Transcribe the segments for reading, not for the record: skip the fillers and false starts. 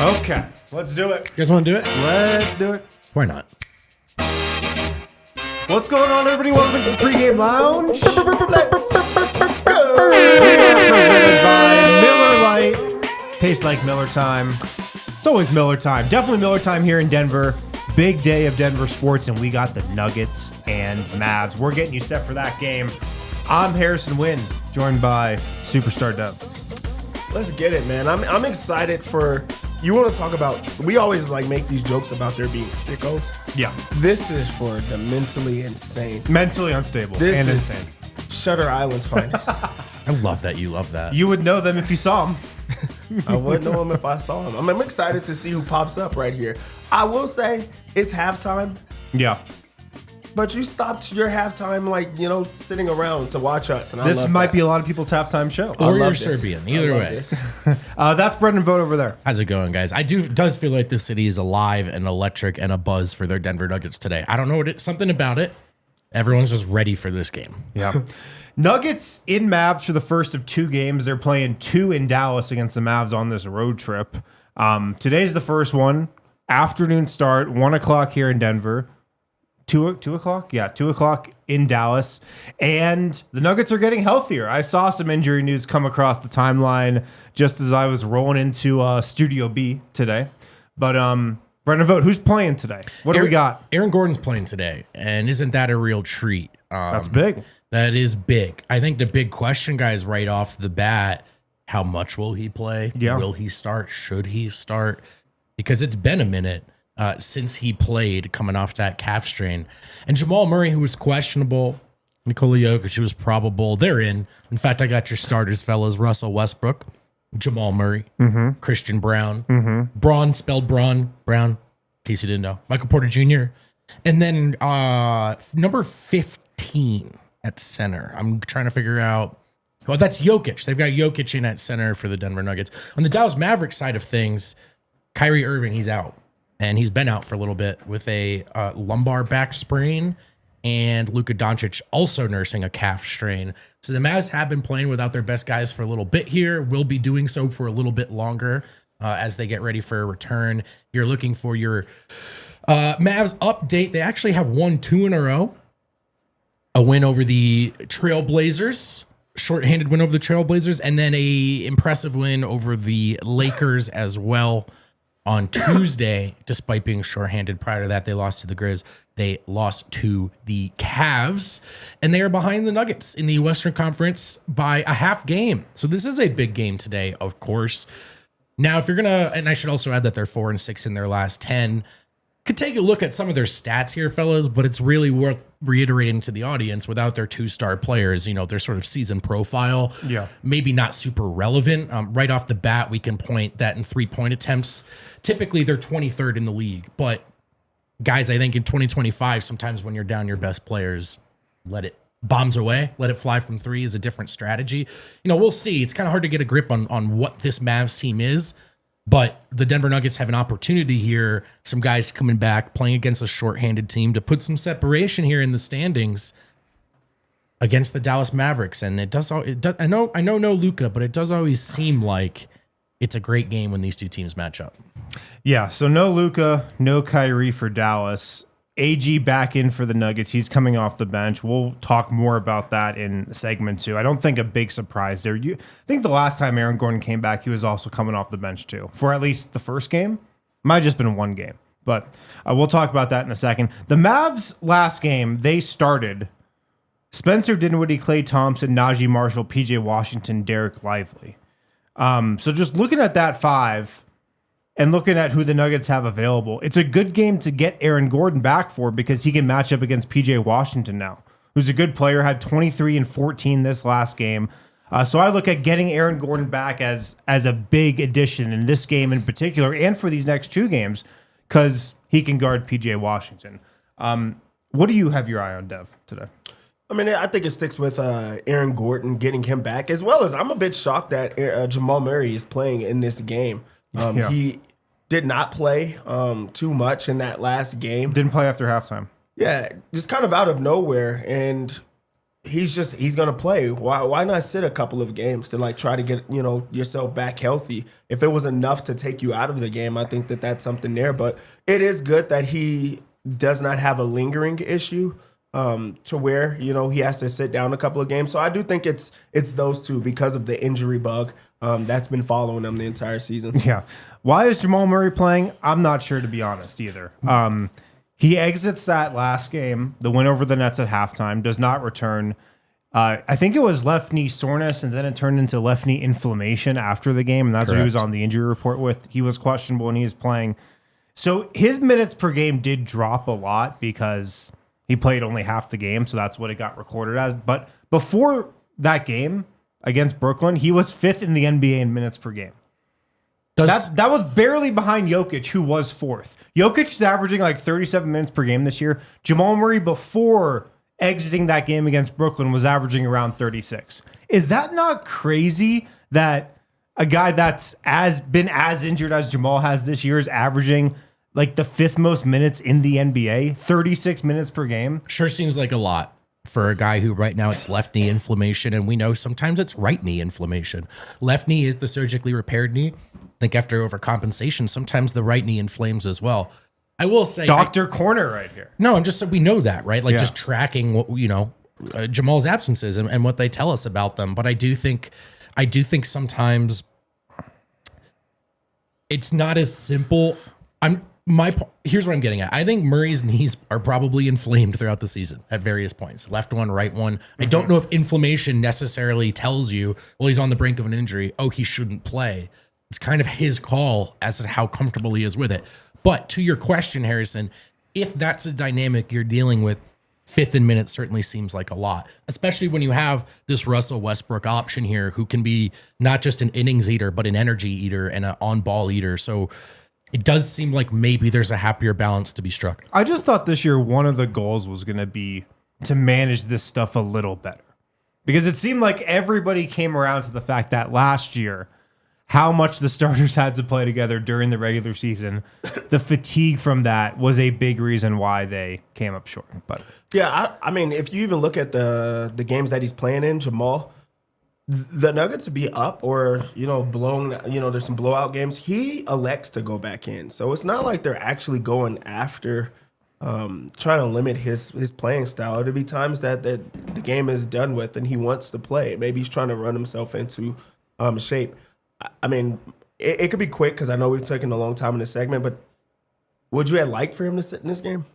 Okay, let's do it. You guys want to do it? Let's do it. Why not? What's going on, everybody? Welcome to the Pregame Lounge. Let's go. Presented by Miller Lite. Tastes like Miller time. It's always Miller time. Definitely Miller time here in Denver. Big day of Denver sports, and we got the Nuggets and Mavs. We're getting you set for that game. I'm Harrison Wynn, joined by Superstar Dev. Let's get it, man. I'm excited for. You want to talk about? We always make these jokes about there being sickos. Yeah. This is for the mentally insane, Mentally unstable This and is insane. Shutter Island's finest. I love that you love that. You would know them if you saw them. I wouldn't know him if I saw him. I'm excited to see who pops up right here. I will say it's halftime, Yeah. but you stopped your halftime sitting around to watch us, and I This love might that. be a lot of people's halftime show. Or I you're love this. Serbian. I Either love way. this. That's Brendan Vogt over there. How's it going, guys? Does feel like the city is alive and electric and a buzz for their Denver Nuggets today. I don't know what it's something about it. Everyone's just ready for this game. Yeah. Nuggets in Mavs for the first of two games. They're playing 2 in Dallas against the Mavs on this road trip. Today's the first one. Afternoon start, 1 o'clock here in Denver. 2 o'clock? Yeah, 2 o'clock in Dallas. And the Nuggets are getting healthier. I saw some injury news come across the timeline just as I was rolling into Studio B today. But Brendan Vogt, who's playing today? What do we got? Aaron Gordon's playing today, and isn't that a real treat? That's big. That is big. I think the big question, guys, right off the bat, how much will he play? Yeah. Will he start? Should he start? Because it's been a minute since he played coming off that calf strain. And Jamal Murray, who was questionable, Nikola Jokic, who was probable, they're in. In fact, I got your starters, fellas. Russell Westbrook, Jamal Murray, Christian Brown, Braun spelled Braun, in case you didn't know, Michael Porter Jr., and then number 15 at center. I'm trying to figure out. Well, that's Jokic. They've got Jokic in at center for the Denver Nuggets. On the Dallas Mavericks side of things, Kyrie Irving, he's out. And he's been out for a little bit with a lumbar back sprain. And Luka Doncic also nursing a calf strain. So the Mavs have been playing without their best guys for a little bit here. Will be doing so for a little bit longer as they get ready for a return. You're looking for your Mavs update. They actually have won 2 in a row. A win over the Trailblazers, shorthanded win over the Trailblazers, and then a impressive win over the Lakers as well on Tuesday, despite being shorthanded. Prior to that, they lost to the Grizz. They lost to the Cavs, and they are behind the Nuggets in the Western Conference by a half game. So this is a big game today, of course. Now, if you're going to, and I should also add that they're 4-6 in their last 10, could take a look at some of their stats here, fellas, but it's really worth reiterating to the audience without their 2-star players, their sort of season profile, maybe not super relevant. Right off the bat, we can point that in 3-point attempts, typically they're 23rd in the league. But guys, I think in 2025, sometimes when you're down your best players, let it bombs away, let it fly from 3 is a different strategy. We'll see. It's kind of hard to get a grip on what this Mavs team is. But the Denver Nuggets have an opportunity here. Some guys coming back, playing against a shorthanded team to put some separation here in the standings against the Dallas Mavericks. And it does. I know no Luka, but it does always seem like it's a great game when these two teams match up. Yeah. So no Luka, no Kyrie for Dallas. AG back in for the Nuggets. He's coming off the bench. We'll talk more about that in segment 2. I don't think a big surprise there. I think the last time Aaron Gordon came back, he was also coming off the bench too, for at least the first game. Might have just been one game, but we'll talk about that in a second. The Mavs last game, they started Spencer Dinwiddie, Klay Thompson, Najee Marshall, PJ Washington, Derek Lively. So just looking at that 5, and looking at who the Nuggets have available, it's a good game to get Aaron Gordon back for because he can match up against PJ Washington now, who's a good player, had 23 and 14 this last game. So I look at getting Aaron Gordon back as a big addition in this game in particular and for these next 2 games because he can guard PJ Washington. What do you have your eye on, Dev, today? I mean, I think it sticks with Aaron Gordon, getting him back, as well as I'm a bit shocked that Jamal Murray is playing in this game. He did not play too much in that last game. Didn't play after halftime. Yeah, just kind of out of nowhere, and he's going to play. Why not sit a couple of games to like try to get yourself back healthy? If it was enough to take you out of the game, I think that that's something there. But it is good that he does not have a lingering issue to where he has to sit down a couple of games. So I do think it's those two because of the injury bug that's been following him the entire season. Yeah. Why is Jamal Murray playing? I'm not sure, to be honest, either. He exits that last game, the win over the Nets at halftime, does not return. I think it was left knee soreness, and then it turned into left knee inflammation after the game, and that's what he was on the injury report with. He was questionable, and he was playing. So his minutes per game did drop a lot because he played only half the game, so that's what it got recorded as. But before that game against Brooklyn, he was 5th in the NBA in minutes per game. That was barely behind Jokic, who was 4th. Jokic is averaging like 37 minutes per game this year. Jamal Murray, before exiting that game against Brooklyn, was averaging around 36. Is that not crazy that a guy that's been as injured as Jamal has this year is averaging like the 5th most minutes in the NBA, 36 minutes per game? Sure seems like a lot for a guy who right now it's left knee inflammation, and we know sometimes it's right knee inflammation. Left knee is the surgically repaired knee. I think after overcompensation, sometimes the right knee inflames as well. I will say, Dr. Corner right here. No, I'm just we know that, right? Like just tracking what Jamal's absences and what they tell us about them. But I do think sometimes it's not as simple. Here's what I'm getting at. I think Murray's knees are probably inflamed throughout the season at various points. Left one, right one. I don't know if inflammation necessarily tells you, well, he's on the brink of an injury. Oh, he shouldn't play. It's kind of his call as to how comfortable he is with it. But to your question, Harrison, if that's a dynamic you're dealing with, 5th in minutes certainly seems like a lot, especially when you have this Russell Westbrook option here who can be not just an innings eater, but an energy eater and an on-ball eater. So it does seem like maybe there's a happier balance to be struck. I just thought this year one of the goals was going to be to manage this stuff a little better, because it seemed like everybody came around to the fact that last year, how much the starters had to play together during the regular season, the fatigue from that was a big reason why they came up short. But yeah, I mean, if you even look at the games that he's playing in, Jamal, the Nuggets would be up or blown. There's some blowout games. He elects to go back in, so it's not like they're actually going after trying to limit his playing style. There'll be times that the game is done with and he wants to play. Maybe he's trying to run himself into shape. I mean, it could be quick because I know we've taken a long time in this segment, but would you have liked for him to sit in this game?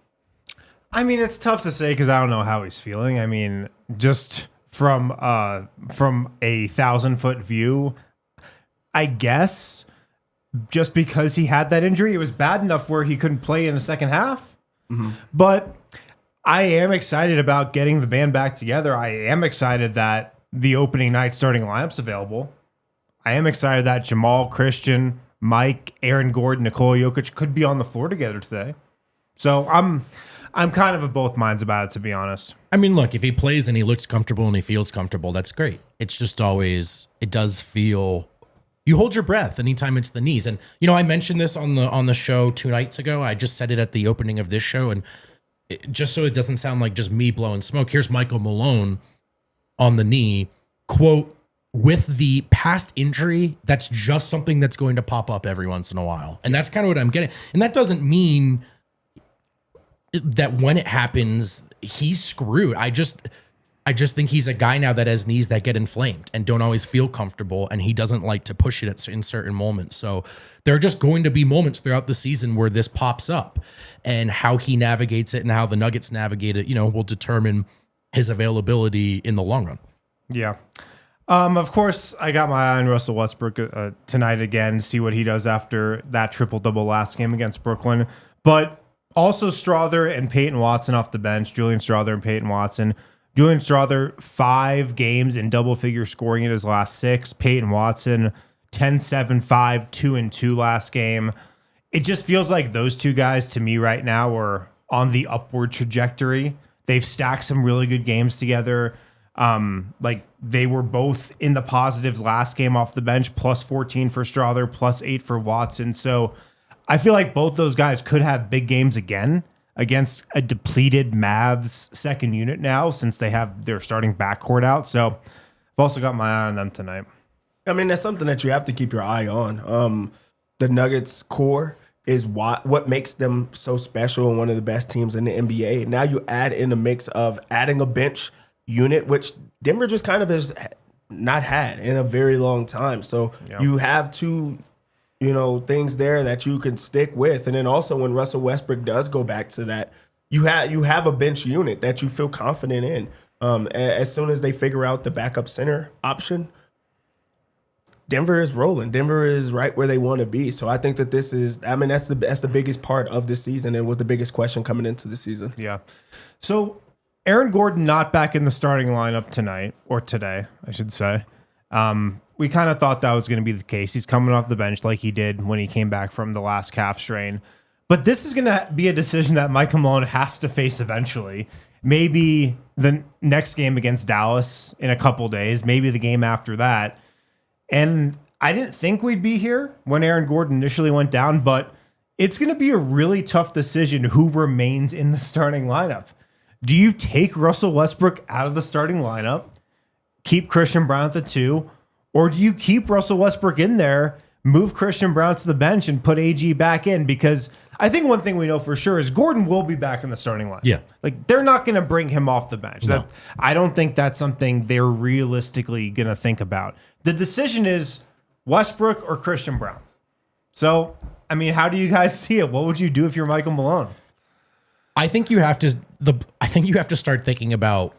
I mean, it's tough to say because I don't know how he's feeling. I mean, just from a 1,000-foot view, I guess just because he had that injury, it was bad enough where he couldn't play in the second half. Mm-hmm. But I am excited about getting the band back together. I am excited that the opening night starting lineup's available. I am excited that Jamal, Christian, Mike, Aaron Gordon, Nikola Jokic could be on the floor together today. So I'm kind of of both minds about it, to be honest. I mean, look, if he plays and he looks comfortable and he feels comfortable, that's great. It's just always, it does feel, you hold your breath anytime it's the knees. And, I mentioned this on the show 2 nights ago. I just said it at the opening of this show. And just so it doesn't sound like just me blowing smoke, here's Michael Malone on the knee, quote, with the past injury, that's just something that's going to pop up every once in a while. And that's kind of what I'm getting. And that doesn't mean that when it happens, he's screwed. I just think he's a guy now that has knees that get inflamed and don't always feel comfortable, and he doesn't like to push it in certain moments. So there are just going to be moments throughout the season where this pops up, and how he navigates it and how the Nuggets navigate it, will determine his availability in the long run. Yeah. Of course, I got my eye on Russell Westbrook tonight again, see what he does after that triple-double last game against Brooklyn. But also Strother and Peyton Watson off the bench, Julian Strother and Peyton Watson. Julian Strawther, 5 games in double-figure scoring in his last 6. Peyton Watson, 10-7, 5, 2-2 last game. It just feels like those two guys to me right now are on the upward trajectory. They've stacked some really good games together. Like they were both in the positives last game off the bench, plus 14 for Strawther, plus 8 for Watson. So I feel like both those guys could have big games again against a depleted Mavs second unit now, since they have their starting backcourt out. So I've also got my eye on them tonight. I mean, that's something that you have to keep your eye on. The Nuggets core is what makes them so special and one of the best teams in the NBA. Now you add in a mix of adding a bench unit, which Denver just kind of has not had in a very long time. So you have two, things there that you can stick with. And then also when Russell Westbrook does go back to that, you have a bench unit that you feel confident in. As soon as they figure out the backup center option, Denver is rolling. Denver is right where they want to be. So I think that that's the biggest part of this season and was the biggest question coming into the season. Yeah. So Aaron Gordon not back in the starting lineup tonight, or today, I should say. We kind of thought that was going to be the case. He's coming off the bench like he did when he came back from the last calf strain. But this is going to be a decision that Michael Malone has to face eventually. Maybe the next game against Dallas in a couple days, maybe the game after that. And I didn't think we'd be here when Aaron Gordon initially went down, but it's going to be a really tough decision who remains in the starting lineup. Do you take Russell Westbrook out of the starting lineup, keep Christian Brown at the 2, or do you keep Russell Westbrook in there, move Christian Brown to the bench, and put AG back in? Because I think one thing we know for sure is Gordon will be back in the starting lineup. Yeah. Like, they're not going to bring him off the bench. No. I don't think that's something they're realistically going to think about. The decision is Westbrook or Christian Brown. So, I mean, how do you guys see it? What would you do if you're Michael Malone? I think you have to start thinking about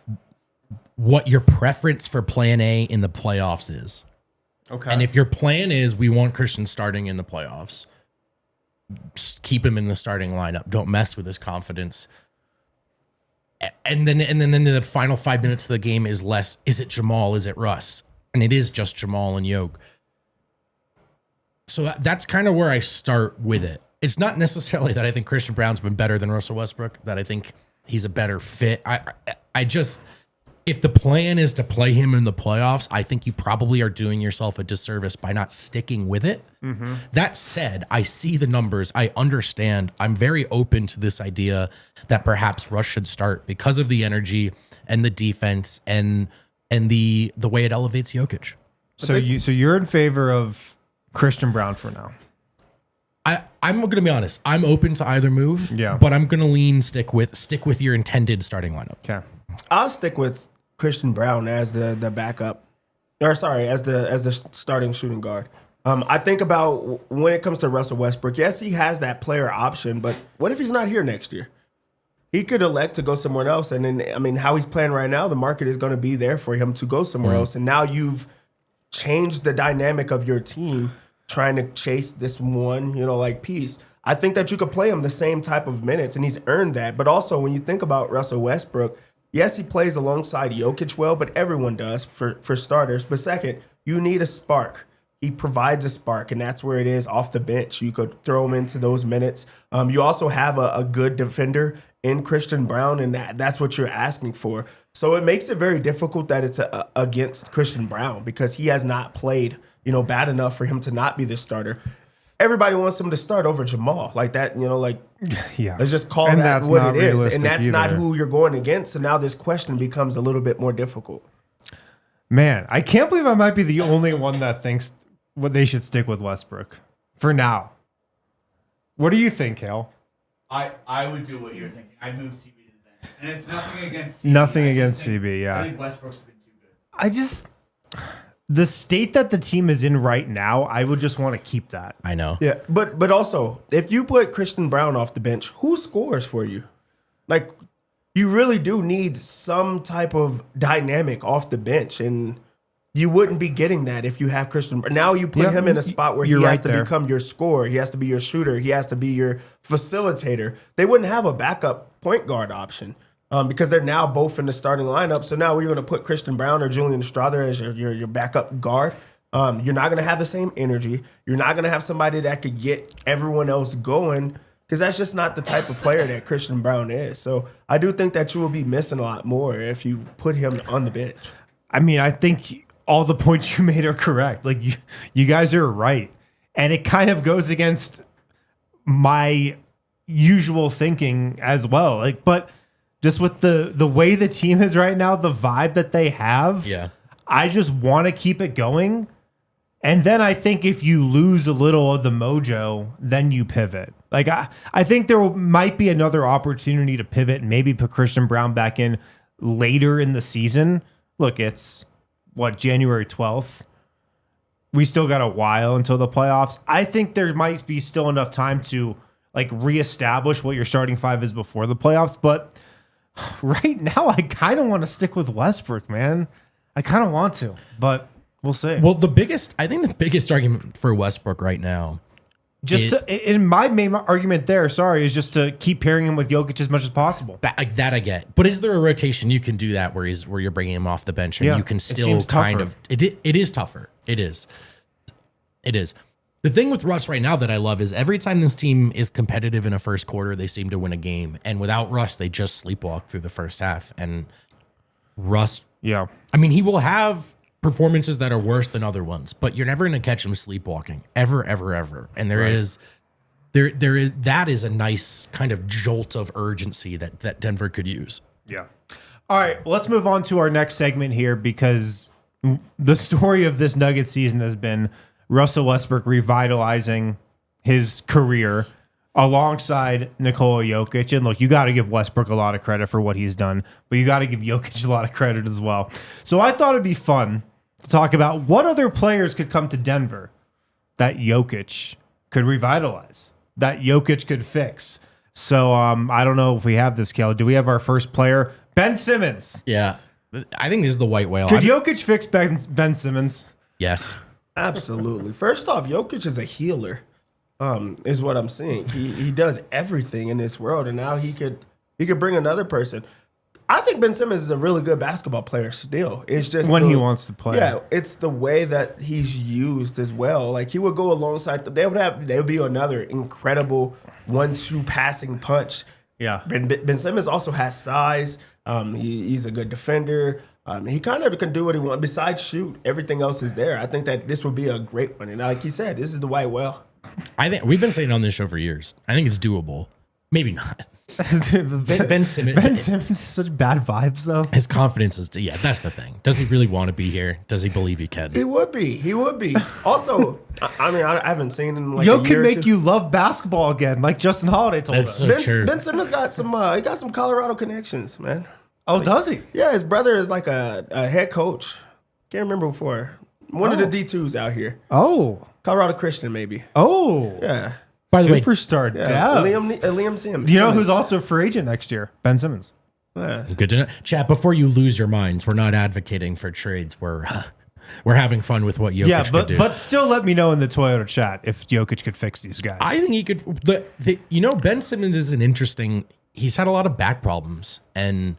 what your preference for plan A in the playoffs is. Okay. And if your plan is we want Christian starting in the playoffs, just keep him in the starting lineup. Don't mess with his confidence. And then the final 5 minutes of the game is less, is it Jamal? Is it Russ? And it is just Jamal and Yoke. So that's kind of where I start with it. It's not necessarily that I think Christian Brown's been better than Russell Westbrook, that I think he's a better fit. I just, if the plan is to play him in the playoffs, I think you probably are doing yourself a disservice by not sticking with it. Mm-hmm. That said, I see the numbers. I understand. I'm very open to this idea that perhaps Russ should start because of the energy and the defense and the way it elevates Jokic. So you're in favor of Christian Brown for now? I'm going to be honest. I'm open to either move. Yeah. But I'm going to stick with your intended starting lineup. Okay. I'll stick with Christian Brown as the backup, as the starting shooting guard. I think about when it comes to Russell Westbrook. Yes, he has that player option, but what if he's not here next year? He could elect to go somewhere else, and then how he's playing right now, the market is going to be there for him to go somewhere else. And now you've changed the dynamic of your team, trying to chase this one, piece. I think that you could play him the same type of minutes, and he's earned that. But also, when you think about Russell Westbrook, yes, he plays alongside Jokic well, but everyone does for starters. But second, you need a spark. He provides a spark, and that's where it is off the bench. You could throw him into those minutes. You also have a good defender in Christian Brown, and that's what you're asking for. So it makes it very difficult that it's against Christian Brown because he has not played bad enough for him to not be the starter. Everybody wants him to start over Jamal like that, yeah. Let's just call and that what it is. And that's either. not who you're going against. So now this question becomes a little bit more difficult. Man, I can't believe I might be the only one that thinks they should stick with Westbrook for now. What do you think, Hale? I would do what you're thinking. I'd move CB to the bench. And it's nothing against CB. Nothing against CB, yeah. I think Westbrook's been too good. The state that the team is in right now, I would just want to keep that. I know. Yeah, but also, if you put Christian Brown off the bench, who scores for you? Like, you really do need some type of dynamic off the bench, and you wouldn't be getting that if you have Christian. Now you put him in a spot where he has to become your scorer, he has to be your shooter, he has to be your facilitator. They wouldn't have a backup point guard option. because they're now both in the starting lineup. So now we're going to put Christian Brown or Julian Estrada as your backup guard. You're not going to have the same energy. You're not going to have somebody that could get everyone else going because that's just not the type of player that Christian Brown is. So I do think that you will be missing a lot more if you put him on the bench. I mean, I think all the points you made are correct. Like you guys are right. And it kind of goes against my usual thinking as well. Like, but just with the way the team is right now, the vibe that they have, I just want to keep it going. And then I think if you lose a little of the mojo, then you pivot. Like I think there might be another opportunity to pivot and maybe put Christian Brown back in later in the season. Look, it's January 12th. We still got a while until the playoffs. I think there might be still enough time to like reestablish what your starting five is before the playoffs. But right now, I kind of want to stick with Westbrook, man. I kind of want to, but we'll see. Well, I think the biggest argument for Westbrook right now, in my main argument there, is just to keep pairing him with Jokic as much as possible. that I get. But is there a rotation you can do that where you're bringing him off the bench and you can still kind of it is tougher. It is. The thing with Russ right now that I love is every time this team is competitive in a first quarter, they seem to win a game. And without Russ, they just sleepwalk through the first half. And Russ, I mean, he will have performances that are worse than other ones, but you're never going to catch him sleepwalking ever. And there is that is a nice kind of jolt of urgency that Denver could use. Yeah. All right, let's move on to our next segment here because the story of this Nuggets season has been Russell Westbrook revitalizing his career alongside Nikola Jokic. And look, you got to give Westbrook a lot of credit for what he's done, but you got to give Jokic a lot of credit as well. So I thought it'd be fun to talk about what other players could come to Denver that Jokic could revitalize, that Jokic could fix. So I don't know if we have this, Kelly. Do we have our first player? Ben Simmons. Yeah. I think this is the white whale. Could Jokic fix Ben Simmons? Yes. Absolutely. First off, Jokic is a healer, is what I'm saying. He does everything in this world, and now he could bring another person. I think Ben Simmons is a really good basketball player still. It's just when he wants to play. Yeah, it's the way that he's used as well. Like he would go alongside they would be another incredible 1-2 passing punch. Yeah. Ben Simmons also has size. He's a good defender. He kind of can do what he wants. Besides shoot, everything else is there. I think that this would be a great one. And like you said, this is the white whale. I think we've been saying it on this show for years. I think it's doable. Maybe not. Ben Simmons is such bad vibes, though. His confidence is, that's the thing. Does he really want to be here? Does he believe he can? He would be. Also, I mean, I haven't seen him like Yo can make you love basketball again, like Justin Holiday told us. So true. Ben Simmons got some Colorado connections, man. Oh, does he? Yeah, his brother is like a head coach. Can't remember before. One of the D2s out here. Oh. Colorado Christian, maybe. Oh. Yeah. By the way, Superstar Yeah. Dev. Liam Simmons. Do you know who's also a free agent next year? Ben Simmons. Yeah. good to know. Chat, before you lose your minds, we're not advocating for trades. We're having fun with what Jokic could do. But still let me know in the Toyota chat if Jokic could fix these guys. I think he could. Ben Simmons is an interesting. He's had a lot of back problems, and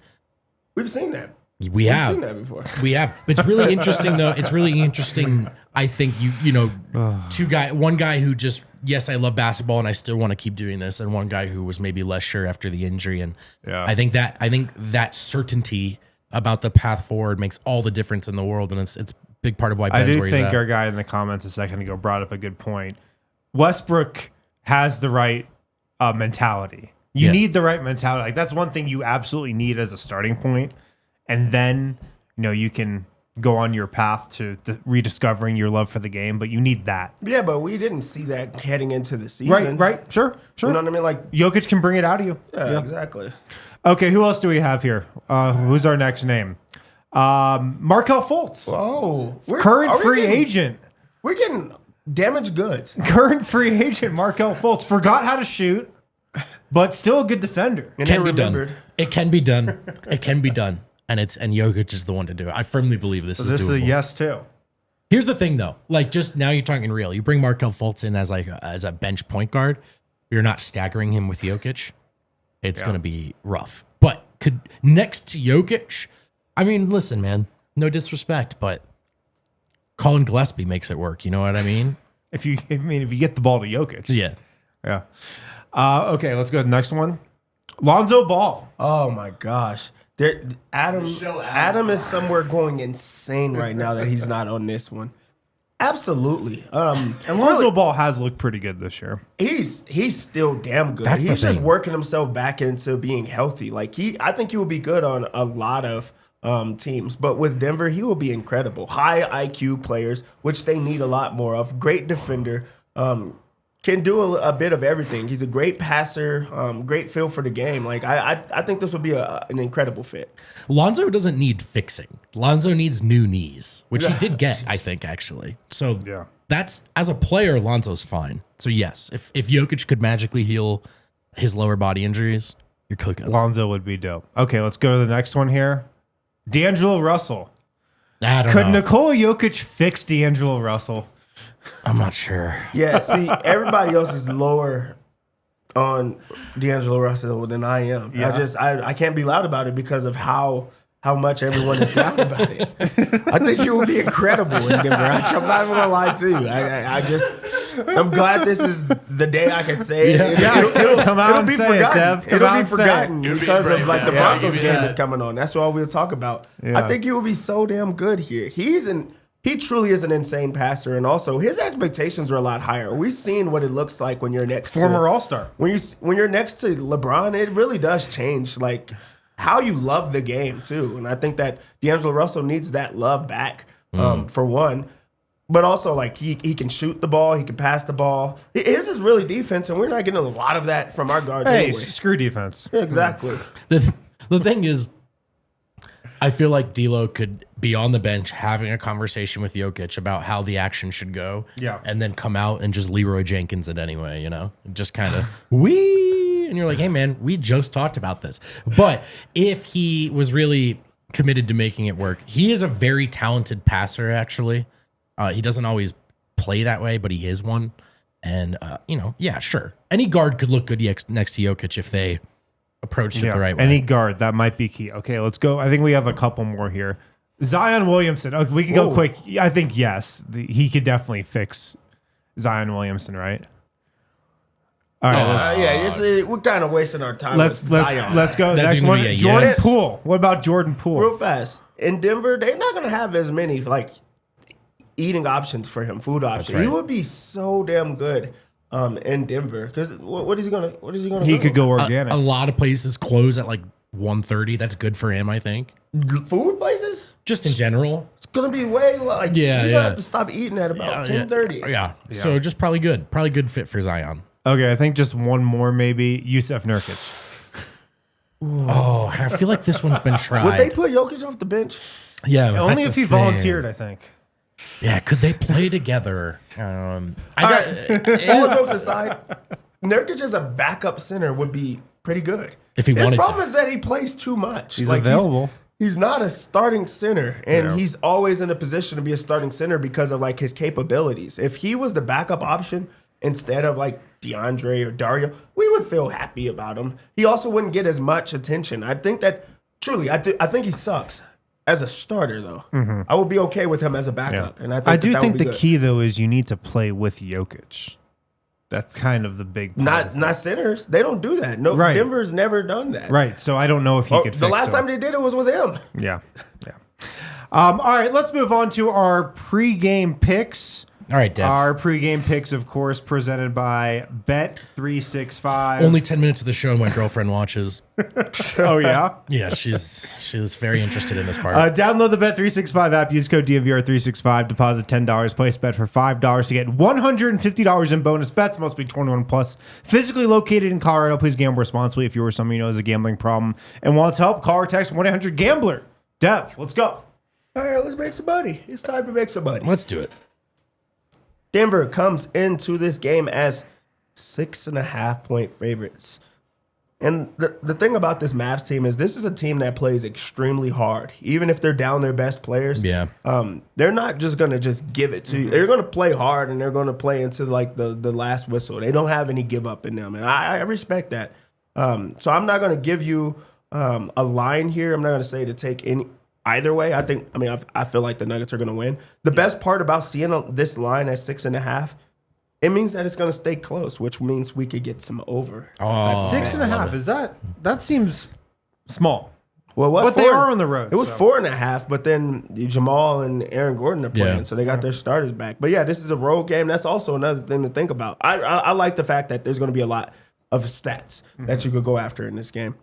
We've seen that. We've seen that before. We have. It's really interesting, though. It's really interesting. I think one guy who just, yes, I love basketball and I still want to keep doing this, and one guy who was maybe less sure after the injury. And I think that certainty about the path forward makes all the difference in the world, and it's a big part of why Ben's where he's at. Our guy in the comments a second ago brought up a good point. Westbrook has the right mentality. You need the right mentality. Like that's one thing you absolutely need as a starting point. And then, you can go on your path to rediscovering your love for the game, but you need that. Yeah, but we didn't see that heading into the season. Right. Sure. You know what I mean? Like Jokic can bring it out of you. Yeah, exactly. Okay, who else do we have here? Who's our next name? Markelle Fultz. Oh, Current free agent. We're getting damaged goods. Current free agent Markelle Fultz. Forgot how to shoot, but still a good defender. It can be done. It can be done. It can be done. And Jokic is the one to do it. I firmly believe this is doable. This is a yes, too. Here's the thing, though. Like, just now you're talking real. You bring Markelle Fultz in as a bench point guard. You're not staggering him with Jokic. It's going to be rough. But could next to Jokic. I mean, listen, man, no disrespect, but Colin Gillespie makes it work. You know what I mean? If you get the ball to Jokic. Yeah. Yeah. Okay, let's go to the next one. Lonzo Ball. Oh my gosh. Adam is somewhere going insane right now that he's not on this one. Absolutely. And Lonzo Ball has looked pretty good this year. He's still damn good. That's the He's just thing. working himself back into being healthy. Like I think he will be good on a lot of teams. But with Denver, he will be incredible. High IQ players, which they need a lot more of. Great defender. Can do a bit of everything. He's a great passer, great feel for the game. Like I think this would be an incredible fit. Lonzo doesn't need fixing. Lonzo needs new knees, which he did get, I think, actually. So Yeah. that's, as a player, Lonzo's fine. So yes, if Jokic could magically heal his lower body injuries, you're cooking. Lonzo would be dope. Okay, let's go to the next one here. D'Angelo Russell. I don't Could know. Nikola Jokic fix D'Angelo Russell? I'm not sure. Yeah, see, everybody else is lower on D'Angelo Russell than I am. Yeah. I can't be loud about it because of how much everyone is down about it. I think you will be incredible in Denver. I'm not even gonna lie to you. I'm glad this is the day I can say it. It'll Come out it'll and be say it, forgotten. Dev. Come It'll out be and say it. forgotten You'll be because of brave, like the Dev. Yeah, I'll Broncos give you game that. is coming on. That's all we'll talk about. Yeah. I think he will be so damn good here. He truly is an insane passer, and also his expectations are a lot higher. We've seen what it looks like when you're next Former to All-Star. when you're next to LeBron. It really does change like how you love the game too, and I think that D'Angelo Russell needs that love back for one. But also, like he can shoot the ball, he can pass the ball. His is really defense, and we're not getting a lot of that from our guards Hey, anyway. screw defense. Yeah, exactly. The thing is, I feel like D'Lo could be on the bench having a conversation with Jokic about how the action should go. Yeah. And then come out and just Leroy Jenkins it anyway, you know? And just kind of, wee. And you're like, hey, man, we just talked about this. But if he was really committed to making it work, he is a very talented passer, actually. He doesn't always play that way, but he is one. And, yeah, sure. Any guard could look good next to Jokic if they approached it the right way. Any guard, that might be key. Okay, let's go. I think we have a couple more here. Zion Williamson. Okay, we can go quick. I think yes, he could definitely fix Zion Williamson, right? All right, We're kind of wasting our time. let's with Zion. go. That's Next gonna one, be a Jordan yes. Poole. What about Jordan Poole? Real fast. In Denver, they're not going to have as many like eating options for him, food options. right. He would be so damn good in Denver because what is he gonna? He could go organic. A lot of places close at like 1:30. That's good for him, I think. Food places. Just in general. It's gonna be way like Yeah, you yeah. have to stop eating at about 10:30. Yeah. So just probably good fit for Zion. Okay, I think just one more maybe. Yusef Nurkic. Oh, I feel like this one's been tried. Would they put Jokic off the bench? Yeah, Only that's if the he thing. volunteered, I think. Yeah, could they play together? I got All jokes aside, Nurkic as a backup center would be pretty good. If he His wanted problem to. is that he plays too much. He's available. He's not a starting center, and Yeah. he's always in a position to be a starting center because of like his capabilities. If he was the backup option instead of like DeAndre or Dario, we would feel happy about him. He also wouldn't get as much attention. I think that truly, I think he sucks as a starter though. I would be okay with him as a backup, and I do that think would be the good. key though is you need to play with Jokic. That's kind of the big part of it. Not centers. They don't do that. No, Right. Denver's never done that. Right. So I don't know if he Oh, could the fix last him. time they did it was with him. Yeah. Yeah. All right, let's move on to our pregame picks. All right, Dev. Our pregame picks, of course, presented by Bet365. Only 10 minutes of the show my girlfriend watches. Oh, yeah? Yeah, she's very interested in this part. Download the Bet365 app. Use code DNVR365. Deposit $10. Place bet for $5 to get $150 in bonus bets. Must be 21 plus. Physically located in Colorado. Please gamble responsibly. If you or someone you know has a gambling problem and wants help, call or text 1-800-GAMBLER. Dev, let's go. All right, let's make some money. It's time to make some money. Let's do it. Denver comes into this game as 6.5 point favorites. And the thing about this Mavs team is this is a team that plays extremely hard. Even if they're down their best players, Yeah. they're not just going to just give it to you. They're going to play hard, and they're going to play into like the last whistle. They don't have any give up in them, and I respect that. So I'm not going to give you a line here. I'm not going to say to take any either way. I feel like the Nuggets are going to win. The best part about seeing this line at 6.5, it means that it's going to stay close, which means we could get some over. Oh, 6.5. Is that seems small? Well, But they are on the road. It was so. 4.5, but then Jamal and Aaron Gordon are playing, Yeah. so they got their starters back. But yeah, this is a road game. That's also another thing to think about. I like the fact that there's going to be a lot of stats that you could go after in this game.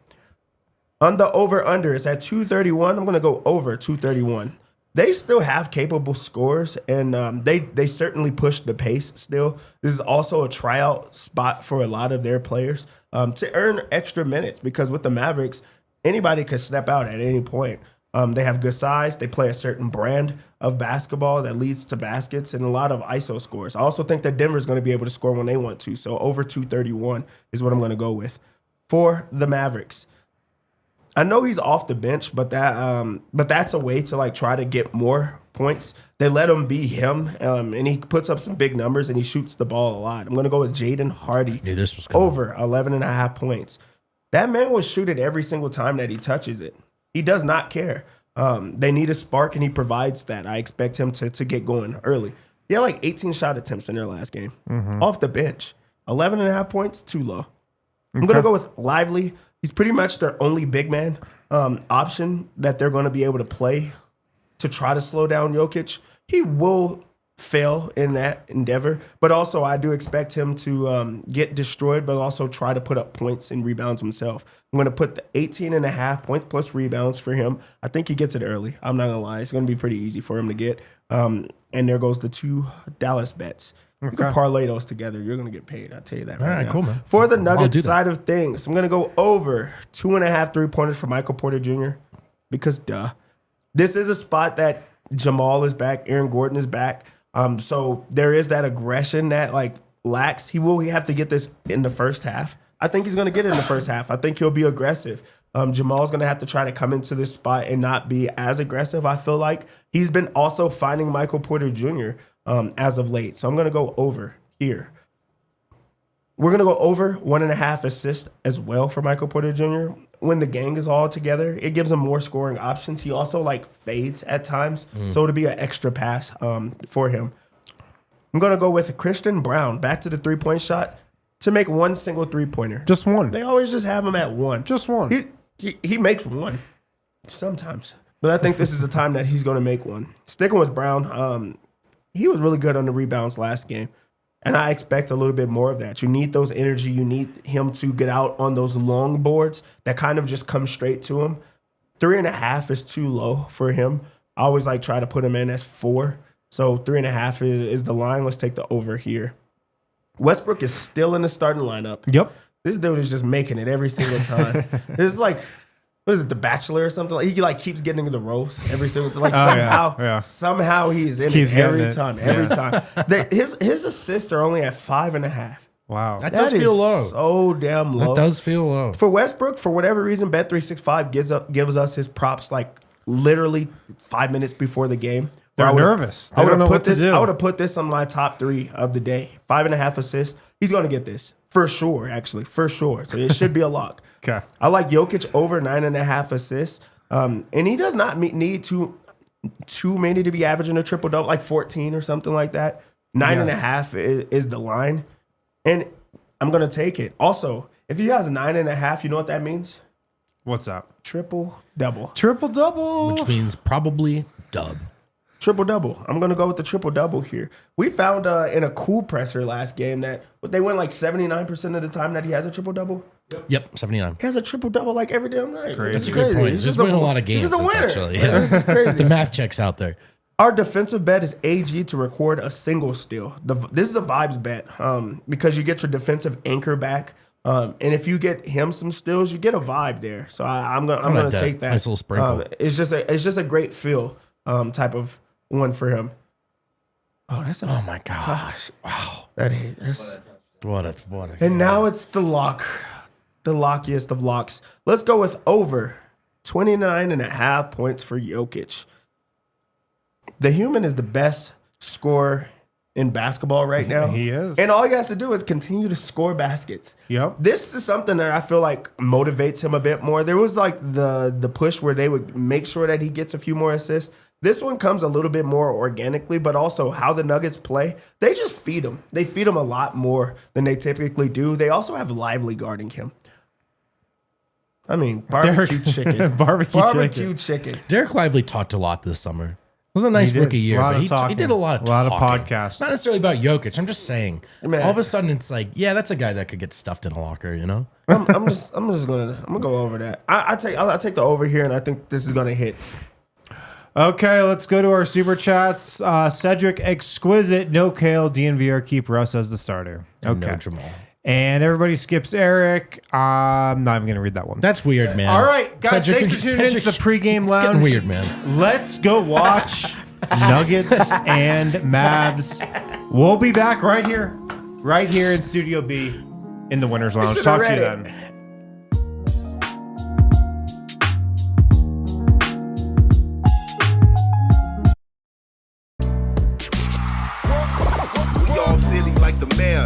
On the over-under, it's at 231. I'm going to go over 231. They still have capable scorers, and they certainly push the pace still. This is also a tryout spot for a lot of their players to earn extra minutes, because with the Mavericks, anybody could step out at any point. They have good size. They play a certain brand of basketball that leads to baskets and a lot of ISO scores. I also think that Denver's going to be able to score when they want to. So over 231 is what I'm going to go with. For the Mavericks, I know he's off the bench, but that's a way to like try to get more points. They let him be him, and he puts up some big numbers and he shoots the ball a lot. I'm going to go with Jaden Hardy. Knew this was coming. Over 11.5 points. That man will shoot it every single time that he touches it. He does not care. They need a spark, and he provides that. I expect him to get going early. He had like 18 shot attempts in their last game. Off the bench. 11.5 points, too low. I'm going to go with Lively. He's pretty much their only big man option that they're going to be able to play to try to slow down Jokic. He will fail in that endeavor, but also I do expect him to get destroyed, but also try to put up points and rebounds himself. I'm going to put the 18.5 points plus rebounds for him. I think he gets it early. I'm not going to lie. It's going to be pretty easy for him to get. And there goes the 2 Dallas bets. You can parlay those together. You're going to get paid. I'll tell you that right now. Cool, man. For the I'll do Nuggets that. side of things, I'm going to go over 2.5 3-pointers for Michael Porter Jr. because, this is a spot that Jamal is back. Aaron Gordon is back. So there is that aggression that like lacks. He have to get this in the first half. I think he's going to get it in the first half. I think he'll be aggressive. Jamal's going to have to try to come into this spot and not be as aggressive. I feel like he's been also finding Michael Porter Jr. As of late. So I'm going to go over here. We're going to go over 1.5 assists as well for Michael Porter Jr. When the gang is all together, it gives him more scoring options. He also like fades at times. So it'll be an extra pass for him. I'm going to go with Christian Brown back to the 3-point shot to make one single 3-pointer. Just one. They always just have him at one. Just one. He makes one sometimes. But I think this is the time that he's going to make one. Sticking with Brown, he was really good on the rebounds last game. And I expect a little bit more of that. You need those energy. You need him to get out on those long boards that kind of just come straight to him. 3.5 is too low for him. I always like try to put him in as 4. So 3.5 is the line. Let's take the over here. Westbrook is still in the starting lineup. Yep. This dude is just making it every single time. This is like, what is it, The Bachelor or something? Like, he like keeps getting into the roast every single time. Like somehow he is in it every time. Every time. His assists are only at 5.5. Wow. That does feel low. So damn low. That does feel low. For Westbrook, for whatever reason, Bet365 gives us his props like literally 5 minutes before the game. They're nervous. They don't know what to do. I would have put this on my top 3 of the day. 5.5 assists. He's going to get this. For sure, actually. For sure. So it should be a lock. Okay. I like Jokic over 9.5 assists. And he does not need too many to be averaging a triple-double, like 14 or something like that. 9.5 is the line. And I'm going to take it. Also, if he has 9.5, you know what that means? What's up? Triple-double. Triple-double. Which means probably dub. Triple-double. I'm going to go with the triple-double here. We found in a cool presser last game that they went like 79% of the time that he has a triple-double. Yep, 79. He has a triple-double like every damn night. Crazy. That's a good point. He's just winning a lot of games. He's just a winner. Actually, yeah. This is crazy. The math checks out there. Our defensive bet is AG to record a single steal. This is a vibes bet because you get your defensive anchor back. And if you get him some steals, you get a vibe there. So I'm gonna take that. Nice little sprinkle. It's just a great feel type of one for him. Oh, Oh my gosh! Wow, that's what a. and now it's the lock, the lockiest of locks. Let's go with over 29.5 points for Jokic. The human is the best scorer in basketball right now. He is. And all he has to do is continue to score baskets. Yep. This is something that I feel like motivates him a bit more. There was like the push where they would make sure that he gets a few more assists. This one comes a little bit more organically, but also how the Nuggets play. They just feed him. They feed him a lot more than they typically do. They also have Lively guarding him. I mean, barbecue chicken. Barbecue chicken. Derek Lively talked a lot this summer. It was a nice He did. rookie year, A lot but of he talking. did a lot of A lot of talking. podcasts. Not necessarily about Jokic. I'm just saying. Man. All of a sudden, it's like, yeah, that's a guy that could get stuffed in a locker, you know? I'm just gonna go over that. I take the over here, and I think this is gonna hit. Okay, let's go to our super chats. Cedric Exquisite, no Kale, DNVR, keep Russ as the starter. And Okay. no Jamal. And everybody skips Eric. I'm not even going to read that one. That's weird, man. All right, guys, Cedric- thanks for tuning into the pregame It's lounge. getting weird, man. Let's go watch Nuggets and Mavs. We'll be back right here in Studio B in the Winners Lounge. should've Talk to you read it. then. We all silly like the mayor.